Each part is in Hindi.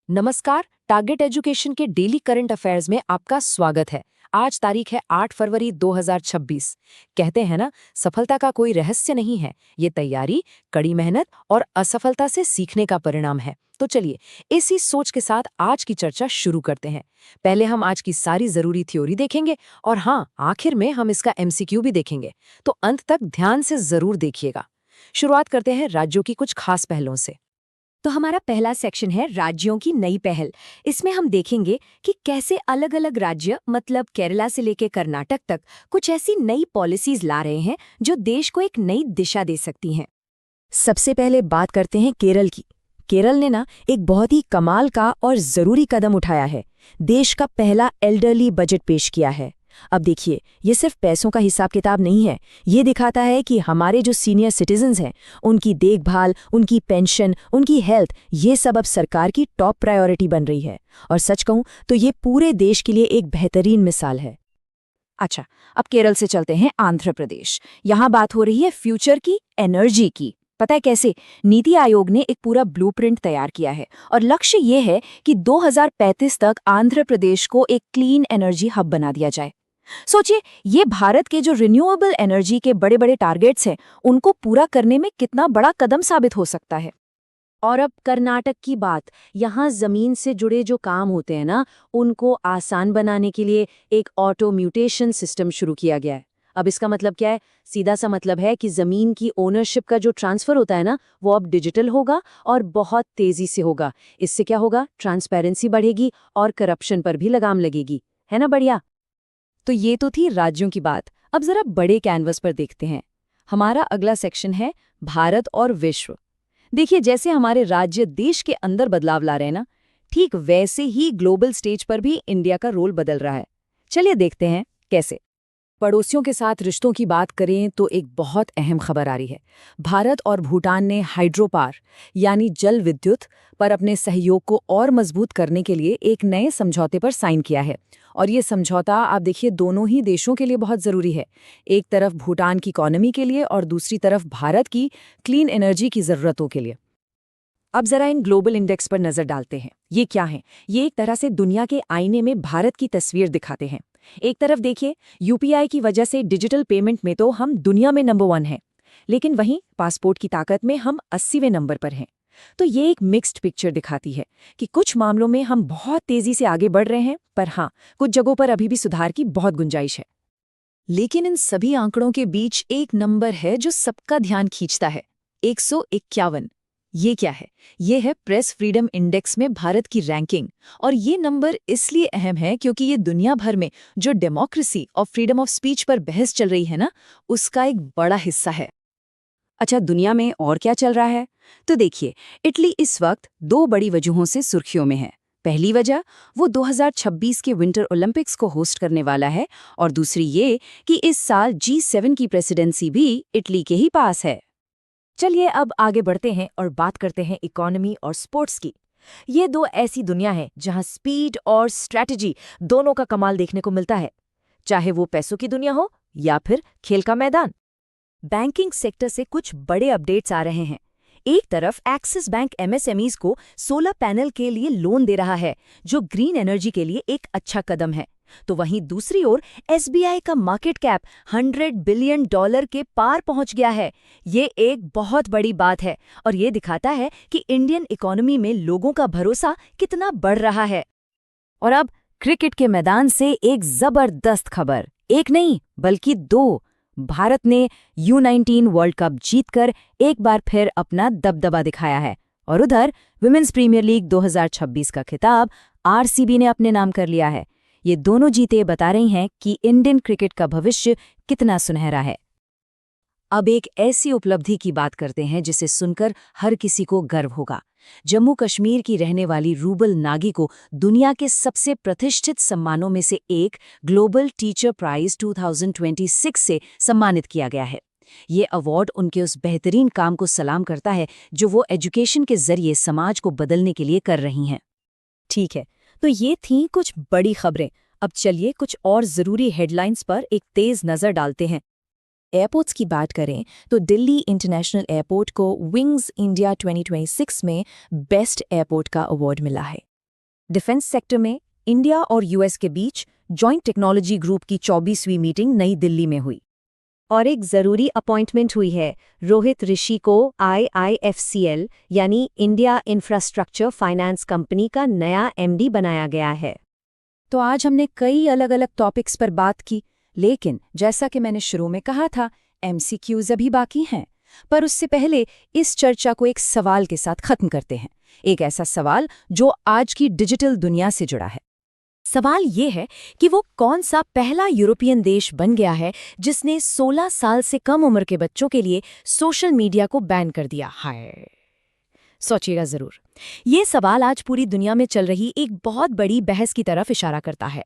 नमस्कार। टारगेट एजुकेशन के डेली करंट अफेयर्स में आपका स्वागत है। आज तारीख है 8 फरवरी 2026। कहते हैं ना, सफलता का कोई रहस्य नहीं है, ये तैयारी, कड़ी मेहनत और असफलता से सीखने का परिणाम है। तो चलिए, इसी सोच के साथ आज की चर्चा शुरू करते हैं। पहले हम आज की सारी जरूरी थ्योरी देखेंगे और हाँ, आखिर में हम इसका एमसीक्यू भी देखेंगे। तो अंत तक ध्यान से जरूर देखिएगा। शुरुआत करते हैं राज्यों की कुछ खास पहलों से। तो हमारा पहला सेक्शन है राज्यों की नई पहल। इसमें हम देखेंगे कि कैसे अलग अलग राज्य मतलब केरला से लेकर कर्नाटक तक कुछ ऐसी नई पॉलिसीज ला रहे हैं जो देश को एक नई दिशा दे सकती हैं। सबसे पहले बात करते हैं केरल की। केरल ने एक बहुत ही कमाल का और जरूरी कदम उठाया है। देश का पहला एल्डरली बजट पेश किया है। अब देखिए, ये सिर्फ पैसों का हिसाब किताब नहीं है, ये दिखाता है कि हमारे जो सीनियर सिटीजन्स हैं, उनकी देखभाल, उनकी पेंशन, उनकी हेल्थ, ये सब अब सरकार की टॉप प्रायोरिटी बन रही है। और सच कहूं तो ये पूरे देश के लिए एक बेहतरीन मिसाल है। अच्छा, अब केरल से चलते हैं आंध्र प्रदेश। यहाँ बात हो रही है फ्यूचर की, एनर्जी की। पता है कैसे? नीति आयोग ने एक पूरा ब्लूप्रिंट तैयार किया है और लक्ष्य ये है कि 2035 तक आंध्र प्रदेश को एक क्लीन एनर्जी हब बना दिया जाए। सोचिए, ये भारत के जो रिन्यूएबल एनर्जी के बड़े बड़े टारगेट्स हैं, उनको पूरा करने में कितना बड़ा कदम साबित हो सकता है। और अब कर्नाटक की बात। यहाँ जमीन से जुड़े जो काम होते हैं ना, उनको आसान बनाने के लिए एक ऑटो म्यूटेशन सिस्टम शुरू किया गया है। अब इसका मतलब क्या है? सीधा सा मतलब है कि जमीन की ओनरशिप का जो ट्रांसफर होता है ना, वो अब डिजिटल होगा और बहुत तेजी से होगा। इससे क्या होगा? ट्रांसपेरेंसी बढ़ेगी और करप्शन पर भी लगाम लगेगी। है ना बढ़िया? तो ये तो थी राज्यों की बात। अब जरा बड़े कैनवस पर देखते हैं। हमारा अगला सेक्शन है भारत और विश्व। देखिए, जैसे हमारे राज्य देश के अंदर बदलाव ला रहे हैं ना, ठीक वैसे ही ग्लोबल स्टेज पर भी इंडिया का रोल बदल रहा है। चलिए देखते हैं कैसे। पड़ोसियों के साथ रिश्तों की बात करें तो एक बहुत अहम खबर आ रही है। भारत और भूटान ने हाइड्रो पावर यानी जल विद्युत पर अपने सहयोग को और मजबूत करने के लिए एक नए समझौते पर साइन किया है। और ये समझौता, आप देखिए, दोनों ही देशों के लिए बहुत ज़रूरी है। एक तरफ भूटान की इकोनॉमी के लिए और दूसरी तरफ भारत की क्लीन एनर्जी की ज़रूरतों के लिए। अब जरा इन ग्लोबल इंडेक्स पर नजर डालते हैं। ये क्या है? ये एक तरह से दुनिया के आईने में भारत की तस्वीर दिखाते हैं। एक तरफ देखिए, यूपीआई की वजह से डिजिटल पेमेंट में तो हम दुनिया में नंबर 1 हैं, लेकिन वहीं पासपोर्ट की ताकत में हम 80वें नंबर पर हैं। तो ये एक मिक्स्ड पिक्चर दिखाती है कि कुछ मामलों में हम बहुत तेजी से आगे बढ़ रहे हैं, पर हाँ, कुछ जगहों पर अभी भी सुधार की बहुत गुंजाइश है। लेकिन इन सभी आंकड़ों के बीच एक नंबर है जो सबका ध्यान खींचता है, 151। ये क्या है? ये है प्रेस फ्रीडम इंडेक्स में भारत की रैंकिंग। और ये नंबर इसलिए अहम है क्योंकि ये दुनिया भर में जो डेमोक्रेसी और फ्रीडम ऑफ स्पीच पर बहस चल रही है ना, उसका एक बड़ा हिस्सा है। अच्छा, दुनिया में और क्या चल रहा है? तो देखिए, इटली इस वक्त 2 बड़ी वजहों से सुर्खियों में है। पहली वजह, वो 2026 के विंटर ओलंपिक्स को होस्ट करने वाला है, और दूसरी ये कि इस साल G7 की प्रेसिडेंसी भी इटली के ही पास है। चलिए अब आगे बढ़ते हैं और बात करते हैं इकोनॉमी और स्पोर्ट्स की। ये दो ऐसी दुनिया है जहां स्पीड और स्ट्रैटेजी दोनों का कमाल देखने को मिलता है, चाहे वो पैसों की दुनिया हो या फिर खेल का मैदान। बैंकिंग सेक्टर से कुछ बड़े अपडेट्स आ रहे हैं। एक तरफ एक्सिस बैंक एमएसएमईज को सोलर पैनल के लिए लोन दे रहा है, जो ग्रीन एनर्जी के लिए एक अच्छा कदम है। तो वहीं दूसरी ओर एसबीआई का मार्केट कैप $100 बिलियन के पार पहुंच गया है। ये एक बहुत बड़ी बात है और ये दिखाता है कि इंडियन इकोनॉमी में लोगों का भरोसा कितना बढ़ रहा है। और अब क्रिकेट के मैदान से एक जबरदस्त खबर, एक नहीं बल्कि 2। भारत ने U19 वर्ल्ड कप जीतकर एक बार फिर अपना दबदबा दिखाया है, और उधर विमेंस प्रीमियर लीग 2026 का खिताब आरसीबी ने अपने नाम कर लिया है। ये दोनों जीतें बता रही हैं कि इंडियन क्रिकेट का भविष्य कितना सुनहरा है। अब एक ऐसी उपलब्धि की बात करते हैं जिसे सुनकर हर किसी को गर्व होगा। जम्मू कश्मीर की रहने वाली रूबल नागी को दुनिया के सबसे प्रतिष्ठित सम्मानों में से एक ग्लोबल टीचर प्राइज 2026 से सम्मानित किया गया है। ये अवार्ड उनके उस बेहतरीन काम को सलाम करता है जो वो एजुकेशन के जरिए समाज को बदलने के लिए कर रही हैं। ठीक है, तो ये थीं कुछ बड़ी खबरें। अब चलिए कुछ और ज़रूरी हेडलाइंस पर एक तेज़ नज़र डालते हैं। एयरपोर्ट्स की बात करें तो दिल्ली इंटरनेशनल एयरपोर्ट को विंग्स इंडिया 2026 में बेस्ट एयरपोर्ट का अवार्ड मिला है। डिफेंस सेक्टर में इंडिया और यूएस के बीच जॉइंट टेक्नोलॉजी ग्रुप की 24वीं मीटिंग नई दिल्ली में हुई। और एक जरूरी अपॉइंटमेंट हुई है, रोहित ऋषि को IIFCL यानी इंडिया इंफ्रास्ट्रक्चर फाइनेंस कंपनी का नया MD बनाया गया है। तो आज हमने कई अलग अलग टॉपिक्स पर बात की, लेकिन जैसा कि मैंने शुरू में कहा था, MCQs अभी बाकी हैं। पर उससे पहले इस चर्चा को एक सवाल के साथ खत्म करते हैं, एक ऐसा सवाल जो आज की डिजिटल दुनिया से जुड़ा है। सवाल ये है कि वो कौन सा पहला यूरोपियन देश बन गया है जिसने 16 साल से कम उम्र के बच्चों के लिए सोशल मीडिया को बैन कर दिया। हाय, सोचिएगा जरूर। ये सवाल आज पूरी दुनिया में चल रही एक बहुत बड़ी बहस की तरफ इशारा करता है।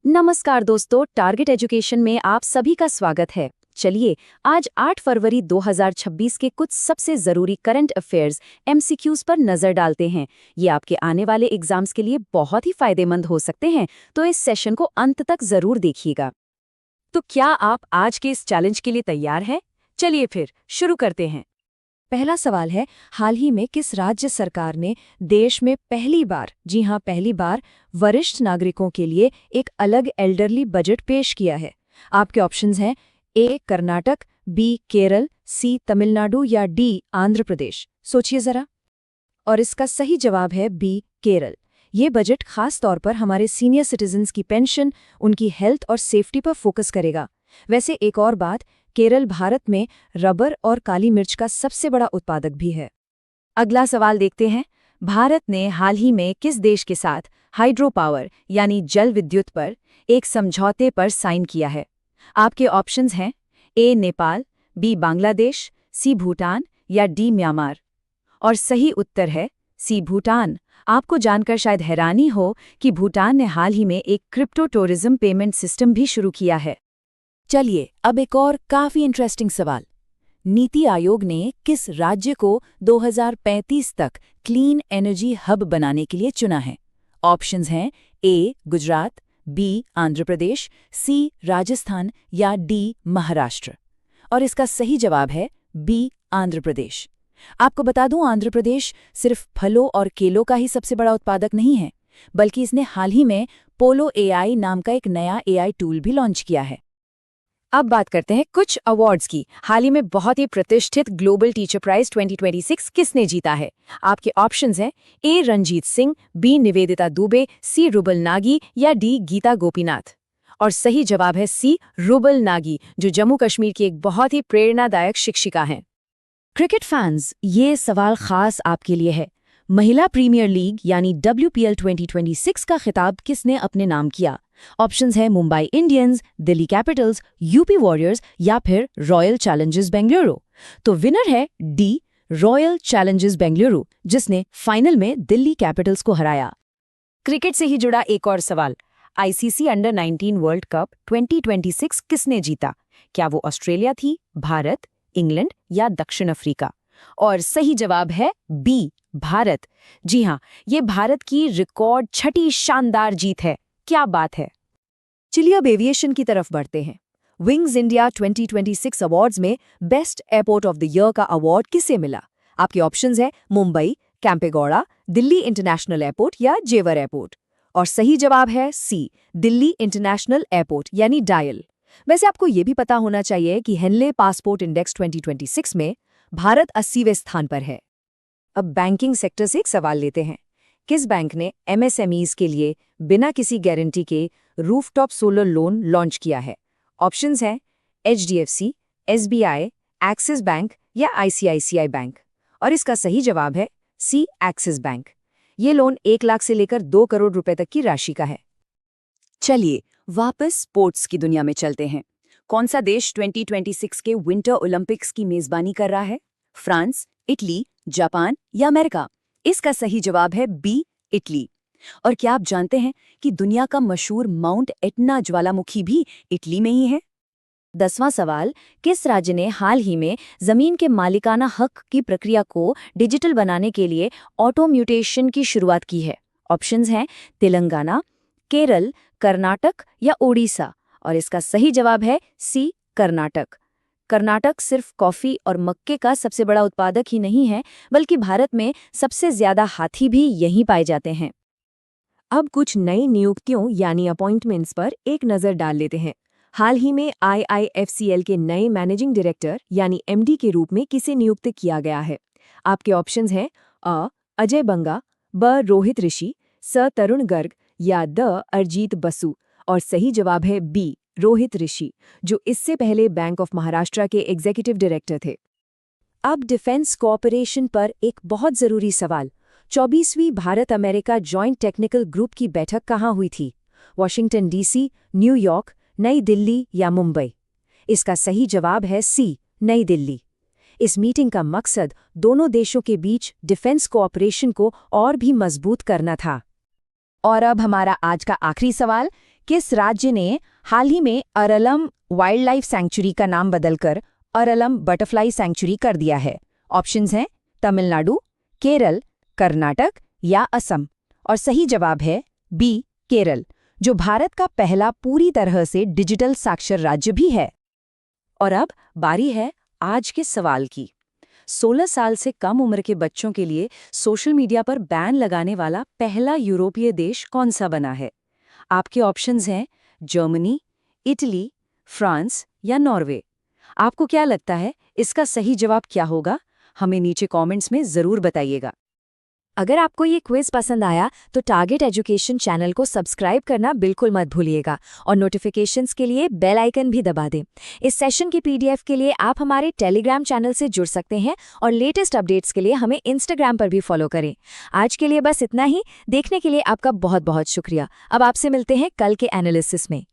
नमस्कार दोस्तों, टारगेट एजुकेशन में आप सभी का स्वागत है। चलिए आज 8 फरवरी 2026 के कुछ सबसे ज़रूरी करंट अफेयर्स MCQs पर नज़र डालते हैं। ये आपके आने वाले एग्जाम्स के लिए बहुत ही फायदेमंद हो सकते हैं, तो इस सेशन को अंत तक ज़रूर देखिएगा। तो क्या आप आज के इस चैलेंज के लिए तैयार हैं? चलिए फिर शुरू करते हैं। पहला सवाल है, हाल ही में किस राज्य सरकार ने देश में पहली बार, जी हाँ पहली बार, वरिष्ठ नागरिकों के लिए एक अलग एल्डरली बजट पेश किया है? आपके ऑप्शंस हैं A Karnataka, B Kerala, C Tamil Nadu या D आंध्र प्रदेश। सोचिए जरा। और इसका सही जवाब है B केरल। ये बजट खास तौर पर हमारे सीनियर सिटीजन्स की पेंशन, उनकी हेल्थ और सेफ्टी पर फोकस करेगा। वैसे एक और बात, केरल भारत में रबर और काली मिर्च का सबसे बड़ा उत्पादक भी है। अगला सवाल देखते हैं। भारत ने हाल ही में किस देश के साथ हाइड्रो पावर यानी जल विद्युत पर एक समझौते पर साइन किया है? आपके ऑप्शंस हैं A Nepal, B Bangladesh, C Bhutan या D म्यांमार। और सही उत्तर है C भूटान। आपको जानकर शायद हैरानी हो कि भूटान ने हाल ही में एक क्रिप्टो टूरिज्म पेमेंट सिस्टम भी शुरू किया है। चलिए अब एक और काफी इंटरेस्टिंग सवाल। नीति आयोग ने किस राज्य को 2035 तक क्लीन एनर्जी हब बनाने के लिए चुना है? ऑप्शंस हैं A Gujarat, B Andhra Pradesh, C Rajasthan या D महाराष्ट्र। और इसका सही जवाब है B आंध्र प्रदेश। आपको बता दूं, आंध्र प्रदेश सिर्फ फलों और केलों का ही सबसे बड़ा उत्पादक नहीं है, बल्कि इसने हाल ही में पोलो AI नाम का एक नया AI टूल भी लॉन्च किया है। अब बात करते हैं कुछ अवार्ड्स की। हाल ही में बहुत ही प्रतिष्ठित ग्लोबल टीचर प्राइज 2026 किसने जीता है? आपके ऑप्शंस हैं A Ranjit Singh, B Nivedita Dubey, C Rubal Nagi या D गीता गोपीनाथ। और सही जवाब है C रुबल नागी, जो जम्मू कश्मीर की एक बहुत ही प्रेरणादायक शिक्षिका हैं। क्रिकेट फैंस, ये सवाल खास आपके लिए है। महिला प्रीमियर लीग यानी WPL 2026 का खिताब किसने अपने नाम किया? ऑप्शंस हैं Mumbai Indians, Delhi Capitals, UP warriors या फिर रॉयल चैलेंजर्स बेंगलुरु। तो विनर है D रॉयल चैलेंजर्स बेंगलुरु, जिसने फाइनल में दिल्ली कैपिटल्स को हराया। क्रिकेट से ही जुड़ा एक और सवाल, ICC अंडर 19 वर्ल्ड कप 2026 किसने जीता? क्या वो ऑस्ट्रेलिया थी, भारत, इंग्लैंड या दक्षिण अफ्रीका? और सही जवाब है B भारत। जी हाँ, ये भारत की रिकॉर्ड 6ठी शानदार जीत है। क्या बात है। चलिए अब एविएशन की तरफ बढ़ते हैं। विंग्स इंडिया 2026 अवार्ड्स में best airport of the year का अवार्ड किसे मिला? आपके ऑप्शंस हैं मुंबई, कैंपेगौड़ा, दिल्ली इंटरनेशनल एयरपोर्ट या जेवर एयरपोर्ट। और सही जवाब है C दिल्ली इंटरनेशनल एयरपोर्ट यानी डायल। वैसे आपको ये भी पता होना चाहिए कि हेनले पासपोर्ट इंडेक्स 2026 में भारत 80वें स्थान पर है। अब बैंकिंग सेक्टर से एक सवाल लेते हैं। किस बैंक ने MSMEs के लिए बिना किसी गारंटी के रूफटॉप सोलर लोन लॉन्च किया है? ऑप्शंस हैं HDFC, SBI, एक्सिस बैंक या ICICI बैंक। और इसका सही जवाब है C एक्सिस बैंक। ये लोन 1 लाख से लेकर 2 करोड़ रुपए तक की राशि का है। चलिए वापस स्पोर्ट्स की दुनिया में चलते हैं। कौन सा देश 2026 के विंटर ओलंपिक्स की मेजबानी कर रहा है? फ्रांस, इटली, जापान या अमेरिका? इसका सही जवाब है B इटली। और क्या आप जानते हैं कि दुनिया का मशहूर माउंट एटना ज्वालामुखी भी इटली में ही है? 10वां सवाल, किस राज्य ने हाल ही में जमीन के मालिकाना हक की प्रक्रिया को डिजिटल बनाने के लिए ऑटो म्यूटेशन की शुरुआत की है? ऑप्शंस हैं तेलंगाना, केरल, कर्नाटक या ओडिशा। और इसका सही जवाब है C कर्नाटक। कर्नाटक सिर्फ कॉफी और मक्के का सबसे बड़ा उत्पादक ही नहीं है, बल्कि भारत में सबसे ज्यादा हाथी भी यहीं पाए जाते हैं। अब कुछ नई नियुक्तियों यानी अपॉइंटमेंट्स पर एक नज़र डाल लेते हैं। हाल ही में IIFCL के नए मैनेजिंग डायरेक्टर यानी MD के रूप में किसे नियुक्त किया गया है? आपके ऑप्शंस हैं अ. अजय बंगा, ब. रोहित ऋषि, स. तरुण गर्ग या द. अरजीत बसु। और सही जवाब है बी. रोहित ऋषि, जो इससे पहले बैंक ऑफ महाराष्ट्र के एग्जीक्यूटिव डायरेक्टर थे। अब डिफेंस कोऑपरेशन पर एक बहुत ज़रूरी सवाल। 24वीं Bharat America joint technical group की बैठक कहाँ हुई थी? वॉशिंगटन DC, न्यूयॉर्क, नई दिल्ली या मुंबई? इसका सही जवाब है सी. नई दिल्ली। इस मीटिंग का मकसद दोनों देशों के बीच डिफेंस कोऑपरेशन को और भी मजबूत करना था। और अब हमारा आज का आखिरी सवाल, किस राज्य ने हाल ही में अरलम वाइल्ड लाइफ सैंक्चुरी का नाम बदलकर अरलम बटरफ्लाई सैंक्चुरी कर दिया है? ऑप्शंस हैं तमिलनाडु, केरल, कर्नाटक या असम। और सही जवाब है बी. केरल, जो भारत का पहला पूरी तरह से डिजिटल साक्षर राज्य भी है। और अब बारी है आज के सवाल की। 16 साल से कम उम्र के बच्चों के लिए सोशल मीडिया पर बैन लगाने वाला पहला यूरोपीय देश कौन सा बना है? आपके ऑप्शंस हैं जर्मनी, इटली, फ्रांस या नॉर्वे। आपको क्या लगता है इसका सही जवाब क्या होगा? हमें नीचे कमेंट्स में ज़रूर बताइएगा। अगर आपको ये क्विज पसंद आया तो टारगेट एजुकेशन चैनल को सब्सक्राइब करना बिल्कुल मत भूलिएगा और नोटिफिकेशंस के लिए बेल आइकन भी दबा दें। इस सेशन की PDF के लिए आप हमारे टेलीग्राम चैनल से जुड़ सकते हैं और लेटेस्ट अपडेट्स के लिए हमें इंस्टाग्राम पर भी फॉलो करें। आज के लिए बस इतना ही। देखने के लिए आपका बहुत बहुत शुक्रिया। अब आपसे मिलते हैं कल के एनालिसिस में।